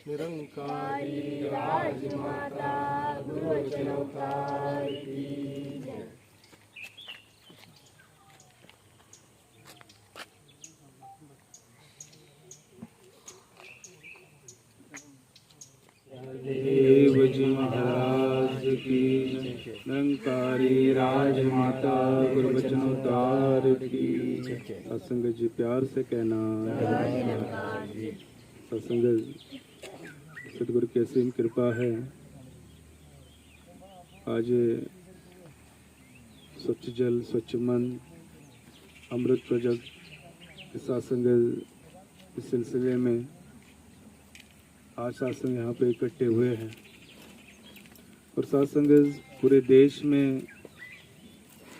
निरंकारी राजमाता गुरुवचन अवतार की जय। देव जी महाराज की निरंकारी राजमाता गुरुवचन अवतार की सत्संग जी प्यार से कहना। सत्संग सदगुरु की असीम कृपा है। आज स्वच्छ जल स्वच्छ मन अमृत प्रोजेक्ट इस सत्संग इस सिलसिले में आज सत्संग यहाँ पे इकट्ठे हुए हैं और सत्संग पूरे देश में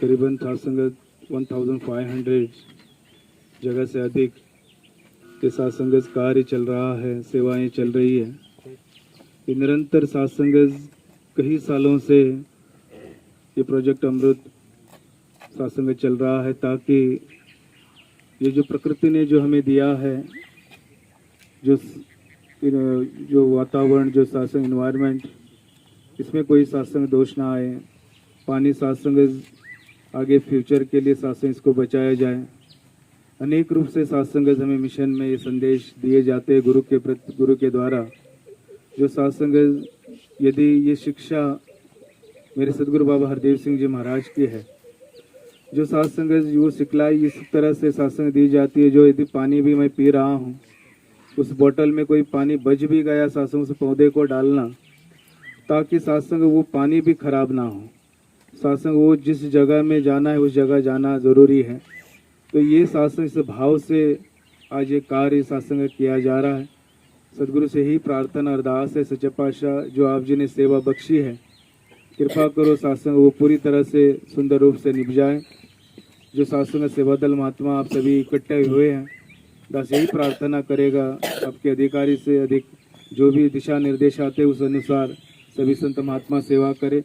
करीबन सत्संग 1500 जगह से अधिक के सत्संग कार्य चल रहा है, सेवाएं चल रही है। ये निरंतर सत्संग कई सालों से ये प्रोजेक्ट अमृत सत्संग चल रहा है ताकि ये जो प्रकृति ने जो हमें दिया है, जो वातावरण, जो सत्संग इन्वायरमेंट, इसमें कोई सत्संग दोष ना आए। पानी सत्संग आगे फ्यूचर के लिए सत्संग इसको बचाया जाए। अनेक रूप से सत्संग हमें मिशन में ये संदेश दिए जाते हैं गुरु के द्वारा। जो सत्संग यदि ये शिक्षा मेरे सदगुरु बाबा हरदेव सिंह जी महाराज की है, जो सत्संग वो सिखलाई इस तरह से सत्संग दी जाती है, जो यदि पानी भी मैं पी रहा हूँ उस बोतल में कोई पानी बच भी गया सत्संग उस पौधे को डालना ताकि सत्संग वो पानी भी खराब ना हो। सत्संग वो जिस जगह में जाना है उस जगह जाना जरूरी है। तो ये सत्संग इस भाव से आज ये कार्य सत्संग किया जा रहा है। सदगुरु से ही प्रार्थना अरदास है, सच्चे पातशाह जो आप जी ने सेवा बख्शी है, कृपा करो सत्संग वो पूरी तरह से सुंदर रूप से निभ जाए। जो सत्संग सेवा दल महात्मा आप सभी इकट्ठे हुए हैं, बस यही प्रार्थना करेगा आपके अधिकारी से अधिक जो भी दिशा निर्देश आते उस अनुसार सभी संत महात्मा सेवा करे।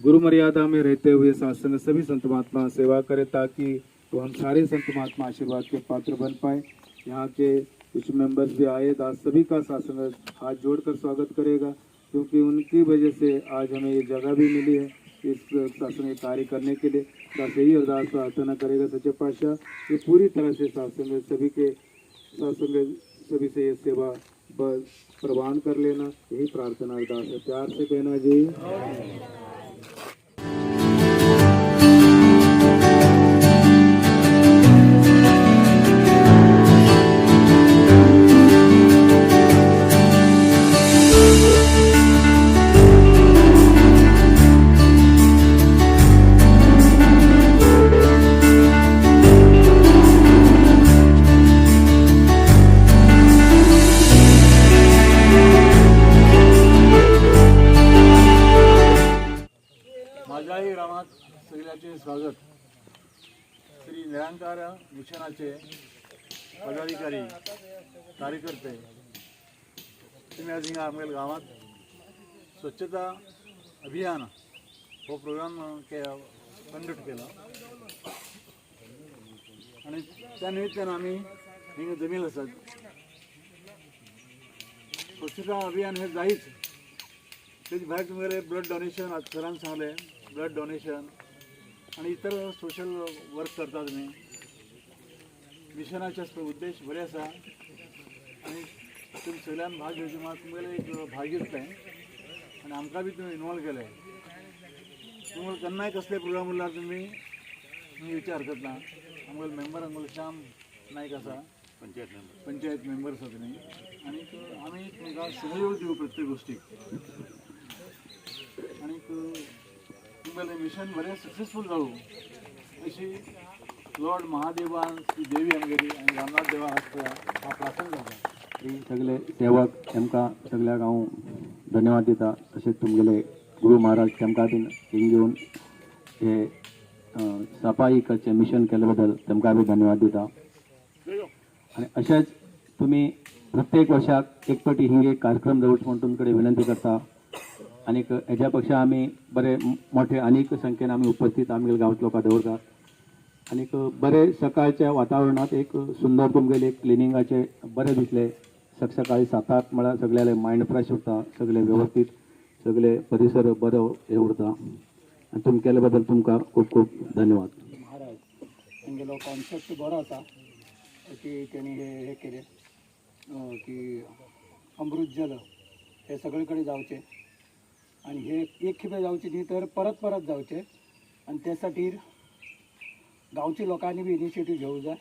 गुरु मर्यादा में रहते हुए सत्संग सभी संत महात्मा सेवा करे ताकि तो हम सारे संत महात्मा आशीर्वाद के पात्र बन पाए। यहाँ के कुछ मेंबर्स भी आए, दास सभी का सत्संग हाथ जोड़कर स्वागत करेगा क्योंकि उनकी वजह से आज हमें ये जगह भी मिली है इस सत्संग कार्य करने के लिए। दास यही अरदास प्रार्थना करेगा सच्चे पातशाह ये पूरी तरह से सत्संग सभी के सत्संग सभी से ये सेवा प्रवान कर लेना, यही प्रार्थना अरदास है। प्यार से कहना जी। माझ्याही रामात सगळ्याचे स्वागत। श्री निरंकार मिशनाचे पदाधिकारी कार्यकर्ते तुम्ही आज हिंगा आमगेल गावात स्वच्छता अभियान हो प्रोग्राम कंडक्ट केला आणि त्या निमित्तानं आम्ही हिंगा जमेल असत। स्वच्छता अभियान हे जायच त्याची भायर तुमगेले ब्लड डोनेशन आज सरान सांगले ब्लड डोनेशन आणि इतर सोशल वर्क करता तुम्ही। मिशनाचे उद्देश बरे आसा आणि तुम्ही सगळ्यांनी भाग घेवचे म्हाका तुमगेले एक भाग घेतले आणि आमकां बी तुम्ही इनवॉल्व केले। तुमगेले केन्नाय कसले प्रोग्राम उरल्यार तुम्ही विचार करता। आमगेले मेंबर आमगेले श्याम नायक आसा, पंचायत मेंबर आसा तुमी आणि आम्ही तुमकां सहयोग दिवू प्रत्येक गोष्टीक आणि तुमगेलें मिशन बरें सक्सेसफूल जावं अशी लॉर्ड महादेवान श्री देवी आमगेली आनी रामनाथ देवा हा प्रार्थना करता। सगळे सेवक तेमकां सगळ्याक हांव धन्यवाद दिता। तशेंच तुमगेले गुरु महाराज तेमकां बीन हिंग घेवन हे सफाई करचें मिशन केले बद्दल तेमकां बी धन्यवाद दिता। आनी अशेंच तुमी प्रत्येक वर्षाक एक फावटी हिंग एक कार्यक्रम दवरचो म्हणून तुमचे कडेन विनंती करता। आनीक हेज्या पेक्षा आमी बरे मोठे अनेक संख्येन आमी उपस्थित आमगेल्या गांवच्या लोकां दवरतात। आनीक बरे सकाळच्या वातावरणात एक सुंदर तुमगेले एक क्लिनिंगाचे बरे दिसले सकाळी 7-8 म्हळ्यार सगळ्याले मायंड फ्रेश उरता, सगळे व्यवस्थित सगळे परिसर बरो हे उरता आनी तुमी केले बद्दल तुमकां खूब खूब धन्यवाद. महाराज तेंगेलो कॉन्सेप्ट बरो आसा की तेणी हे केले की अमृत जल हे सगळे कडेन जावचे आणि हे एक खेपे जावचे न्ही तर परत परत जावचे आणि त्या खातीर गांवच्या लोकांनी बी इनिशिएटीव घेवंक जाय.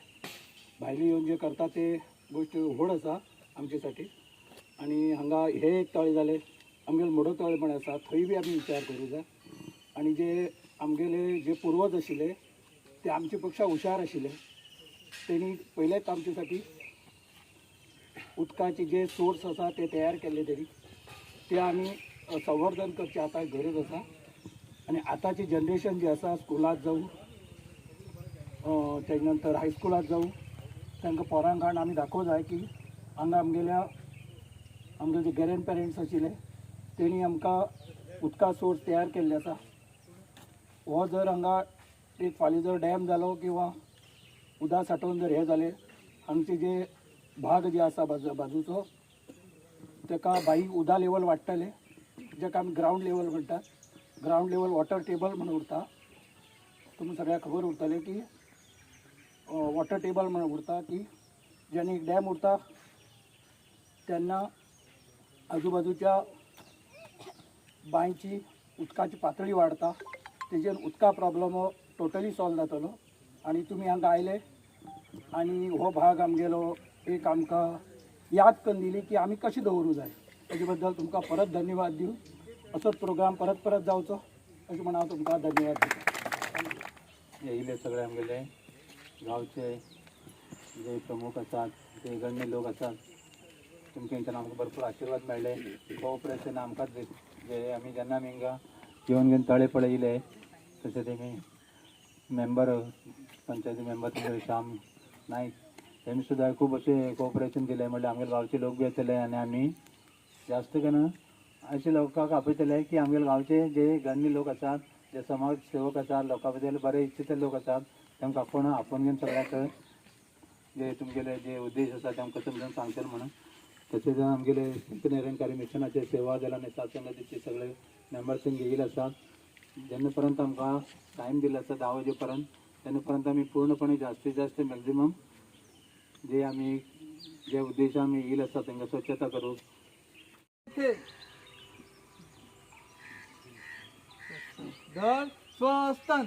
भायले येवन जे करता ते गोष्ट व्हड आसा आमचे साठी. आणि हांगा हे एक तळे जाले, आमगेले मोडो तळे म्हण आसा थंय बी आमी विचार करूंक जाय. आणि जे आमगेले जे पूर्वज आशिल्ले ते आमचे पेक्षा हुशार आशिल्ले, तेणी पयलेच आमचे साठी उदकाचे जे सोर्स आसा ते तयार केल्ले तरी ते आमी संवर्धन करचे आता गरज आसा. आणि आताची जनरेशन जी आसा स्कुलात जावं तेज नंतर हायस्कुलात जावं तांकां पोरांक आमी दाखोवं जाय की हांगा आमगे जे ग्रँड पेरंट्स आशिल्ले तेणी आमकां उदका सोर्स तयार केल्ले आसा. हो जर हांगा एक फाल्यां जर डॅम जालो किंवा उदक साठोवन जर हे जालें, हांगचे जे भाग जे आसा बाजूचो ताका बाईक उदक लेवल वाडटलें, जेका आमी ग्रावंड लेवल म्हणटात. ग्रावंड लेवल वॉटर टेबल म्हणून उरता. तुमकां सगळ्यांक खबर उरतलें की वॉटर टेबल म्हणून उरता की जेन्ना एक डॅम उरता तेन्ना आजूबाजूच्या बांयची उदकाची पातळी वाडटा, तेजेर उदका प्रॉब्लम हो टोटली सॉल्व जातलो. आणि तुमी हांगा आयले आणि हो भाग आमगेलो एक आमकां याद करून दिली की आमी कशें दवरूं जाय. तेजे बद्दल तुमकां परत धन्यवाद दिवं. असोच प्रोग्राम परत परत जावचो अशें म्हणून हांव तुमकां धन्यवाद दिता. येयले सगळे आमगेले गांवचे जे प्रमुख आसात, जे गण्य लोक आसात, तुमच्यान आमकां भरपूर आशिर्वाद मेळ्ळे. कोऑपरेशन आमकांच जे आमी जेन्ना आमी हिंगा येवन घेवन तळे पळयले तशें तेमी मेंबर पंचायती मेंबर तुमचे श्याम नायक तेमी सुद्दां खूब अशें कोऑपरेशन दिलें. म्हणल्यार आमगेले गांवचे लोक बी येतले आनी आमी जास्त करून अशे लोकांक आपयतले की आमगेले गांवचे जे गण्य लोक आसात, जे समाज सेवक आसात, लोकां बद्दल बरे इच्छित लोक आसात, तांकां आपोवन घेवन सगळ्याक जे तुमगेले जे उद्देश आसा ते आमकां समजून सांगतले म्हणून. तशेंच आमगेले संत निरंकारी मिशनाचे सेवा दल आनी सत्संगाचे सगळे मेंबर्स येयले आसात. जेन्ना पर्यंत आमकां टायम दिल्लो आसा 10 वाजे पर्यंत, तेन्ना पर्यंत आमी पूर्णपणे जास्तीत जास्त मॅक्झिमम जे आमी जे उद्देश आमी येयले आसा तांकां स्वच्छता करूं. दल स्वस्तान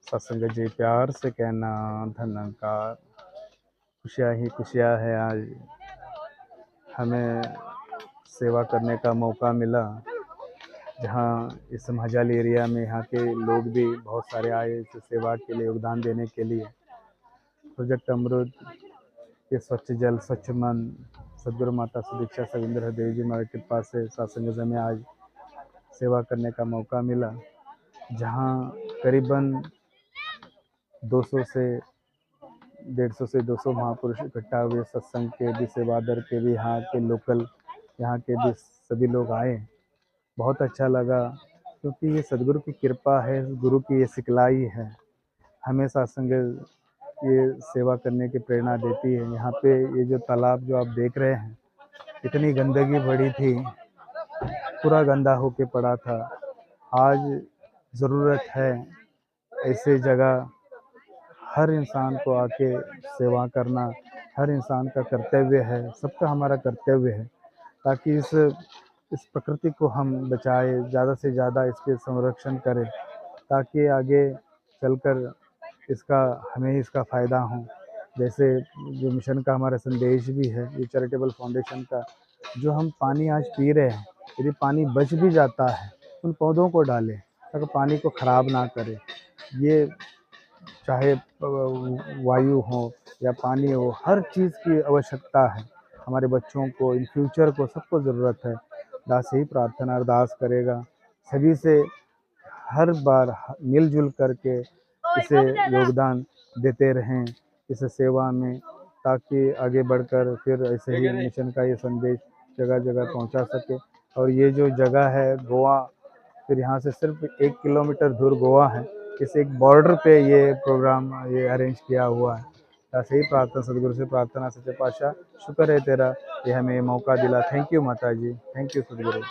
सत्संग जे प्यार से कहना धनंकार खुशियाँ ही खुशियाँ है। आज हमें सेवा करने का मौका मिला, जहाँ इस महाजाली एरिया में यहाँ के लोग भी बहुत सारे आए इस सेवा के लिए, योगदान देने के लिए। प्रोजेक्ट अमृत, ये स्वच्छ जल स्वच्छ मन, सदगुरु माता सुदीक्षा सविंद्र देव जी महाराज की कृपा से सत्संग में आज सेवा करने का मौका मिला, जहाँ करीबन 200 से 150 से 200 महापुरुष इकट्ठा हुए। सत्संग के भी, सेवादर के भी, यहाँ के लोकल, यहाँ के भी सभी लोग आए। बहुत अच्छा लगा, क्योंकि ये सदगुरु की कृपा है, गुरु की ये सिखलाई है, हमें सत्संग ये सेवा करने की प्रेरणा देती है। यहाँ पे ये जो तालाब जो आप देख रहे हैं, इतनी गंदगी भरी थी, पूरा गंदा होके पड़ा था। आज ज़रूरत है ऐसे जगह, हर इंसान को आके सेवा करना हर इंसान का कर्तव्य है, सबका हमारा कर्तव्य है, ताकि इस प्रकृति को हम बचाए, ज़्यादा से ज़्यादा इसके संरक्षण करें, ताकि आगे चलकर हमें इसका फ़ायदा हो। जैसे जो मिशन का हमारा संदेश भी है, ये चैरिटेबल फाउंडेशन का, जो हम पानी आज पी रहे हैं, यदि पानी बच भी जाता है, उन पौधों को डालें ताकि पानी को ख़राब ना करें। ये चाहे वायु हो या पानी हो, हर चीज़ की आवश्यकता है। हमारे बच्चों को, इन फ्यूचर को, सबको ज़रूरत है। दास यही प्रार्थना अरदास करेगा सभी से, हर बार मिलजुल करके इसे योगदान देते रहें इस सेवा में, ताकि आगे बढ़कर फिर ऐसे ही मिशन का ये संदेश जगह जगह पहुंचा सके। और ये जो जगह है गोवा, फिर यहाँ से सिर्फ 1 किलोमीटर दूर गोवा है, इस एक बॉर्डर पे ये प्रोग्राम ये अरेंज किया हुआ है। ऐसे ही प्रार्थना सदगुरु से प्रार्थना, सच्चे पातशाह शुक्र है तेरा, ये हमें ये मौका दिला। थैंक यू माता जी, थैंक यू सदगुरु।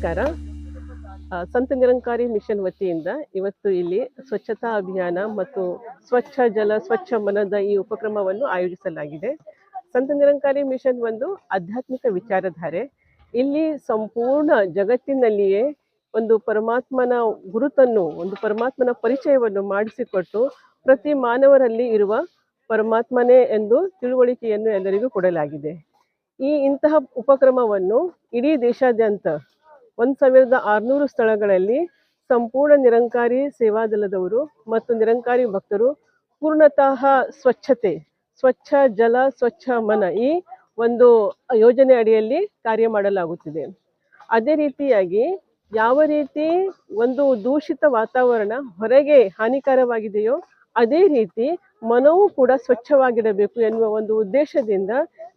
ನಮಸ್ಕಾರ. ಸಂತ ನಿರಂಕಾರಿ ಮಿಷನ್ ವತಿಯಿಂದ ಇವತ್ತು ಇಲ್ಲಿ ಸ್ವಚ್ಛತಾ ಅಭಿಯಾನ ಮತ್ತು ಸ್ವಚ್ಛ ಜಲ ಸ್ವಚ್ಛ ಮನದ ಈ ಉಪಕ್ರಮವನ್ನು ಆಯೋಜಿಸಲಾಗಿದೆ. ಸಂತ ನಿರಂಕಾರಿ ಮಿಷನ್ ಒಂದು ಆಧ್ಯಾತ್ಮಿಕ ವಿಚಾರಧಾರೆ. ಇಲ್ಲಿ ಸಂಪೂರ್ಣ ಜಗತ್ತಿನಲ್ಲಿಯೇ ಒಂದು ಪರಮಾತ್ಮನ ಗುರುತನ್ನು, ಒಂದು ಪರಮಾತ್ಮನ ಪರಿಚಯವನ್ನು ಮಾಡಿಸಿಕೊಟ್ಟು ಪ್ರತಿ ಮಾನವರಲ್ಲಿ ಇರುವ ಪರಮಾತ್ಮನೇ ಎಂದು ತಿಳುವಳಿಕೆಯನ್ನು ಎಲ್ಲರಿಗೂ ಕೊಡಲಾಗಿದೆ. ಇಂತಹ ಉಪಕ್ರಮವನ್ನು ಇಡೀ ದೇಶಾದ್ಯಂತ 1600 ಸ್ಥಳಗಳಲ್ಲಿ ಸಂಪೂರ್ಣ ನಿರಂಕಾರಿ ಸೇವಾದಳದವರು ಮತ್ತು ನಿರಂಕಾರಿ ಭಕ್ತರು ಪೂರ್ಣತಃ ಸ್ವಚ್ಛತೆ, ಸ್ವಚ್ಛ ಜಲ ಸ್ವಚ್ಛ ಮನ ಈ ಒಂದು ಯೋಜನೆ ಅಡಿಯಲ್ಲಿ ಕಾರ್ಯ ಮಾಡಲಾಗುತ್ತಿದೆ. ಅದೇ ರೀತಿಯಾಗಿ ಯಾವ ರೀತಿ ಒಂದು ದೂಷಿತ ವಾತಾವರಣ ಹೊರಗೆ ಹಾನಿಕಾರವಾಗಿದೆಯೋ ಅದೇ ರೀತಿ ಮನವೂ ಕೂಡ ಸ್ವಚ್ಛವಾಗಿರಬೇಕು ಎನ್ನುವ ಒಂದು ಉದ್ದೇಶದಿಂದ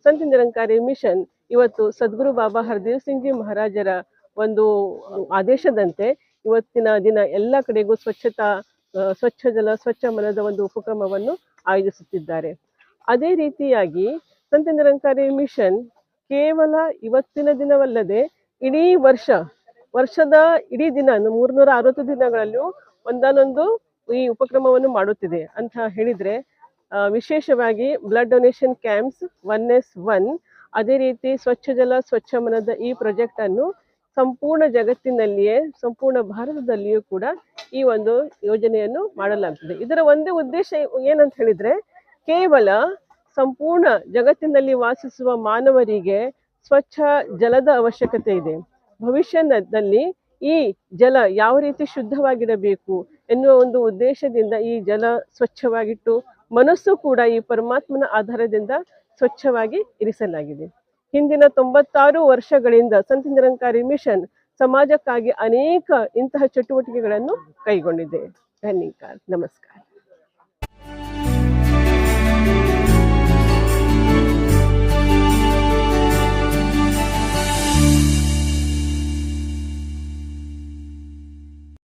ಸಂತ ನಿರಂಕಾರಿ ಮಿಷನ್ ಇವತ್ತು ಸದ್ಗುರು ಬಾಬಾ ಹರ್ದೇವ್ ಸಿಂಗ್ ಜಿ ಮಹಾರಾಜರ ಒಂದು ಆದೇಶದಂತೆ ಇವತ್ತಿನ ದಿನ ಎಲ್ಲ ಕಡೆಗೂ ಸ್ವಚ್ಛ ಜಲ ಸ್ವಚ್ಛ ಮನದ ಒಂದು ಉಪಕ್ರಮವನ್ನು ಆಯೋಜಿಸುತ್ತಿದ್ದಾರೆ. ಅದೇ ರೀತಿಯಾಗಿ ಸಂತ ನಿರಂಕಾರಿ ಮಿಷನ್ ಕೇವಲ ಇವತ್ತಿನ ದಿನವಲ್ಲದೆ ಇಡೀ ವರ್ಷದ ಇಡೀ ದಿನ 360 ದಿನಗಳಲ್ಲೂ ಒಂದಾನೊಂದು ಈ ಉಪಕ್ರಮವನ್ನು ಮಾಡುತ್ತಿದೆ ಅಂತ ಹೇಳಿದ್ರೆ, ವಿಶೇಷವಾಗಿ ಬ್ಲಡ್ ಡೊನೇಷನ್ ಕ್ಯಾಂಪ್ಸ್ 1S1, ಅದೇ ರೀತಿ ಸ್ವಚ್ಛ ಜಲ ಸ್ವಚ್ಛ ಮನದ ಈ ಪ್ರಾಜೆಕ್ಟ್ ಅನ್ನು ಸಂಪೂರ್ಣ ಜಗತ್ತಿನಲ್ಲಿಯೇ ಸಂಪೂರ್ಣ ಭಾರತದಲ್ಲಿಯೂ ಕೂಡ ಈ ಒಂದು ಯೋಜನೆಯನ್ನು ಮಾಡಲಾಗ್ತದೆ. ಇದರ ಒಂದೇ ಉದ್ದೇಶ ಏನಂತ ಹೇಳಿದ್ರೆ, ಕೇವಲ ಸಂಪೂರ್ಣ ಜಗತ್ತಿನಲ್ಲಿ ವಾಸಿಸುವ ಮಾನವರಿಗೆ ಸ್ವಚ್ಛ ಜಲದ ಅವಶ್ಯಕತೆ ಇದೆ. ಭವಿಷ್ಯದಲ್ಲಿ ಈ ಜಲ ಯಾವ ರೀತಿ ಶುದ್ಧವಾಗಿರಬೇಕು ಎನ್ನುವ ಒಂದು ಉದ್ದೇಶದಿಂದ ಈ ಜಲ ಸ್ವಚ್ಛವಾಗಿಟ್ಟು ಮನಸ್ಸು ಕೂಡ ಈ ಪರಮಾತ್ಮನ ಆಧಾರದಿಂದ ಸ್ವಚ್ಛವಾಗಿ ಇರಿಸಲಾಗಿದೆ. ಹಿಂದಿನ 96 ವರ್ಷಗಳಿಂದ ಸಂತ ನಿರಂಕಾರಿ ಮಿಷನ್ ಸಮಾಜಕ್ಕಾಗಿ ಅನೇಕ ಇಂತಹ ಚಟುವಟಿಕೆಗಳನ್ನು ಕೈಗೊಂಡಿದೆ. ಧನ್ಯವಾದ. ನಮಸ್ಕಾರ.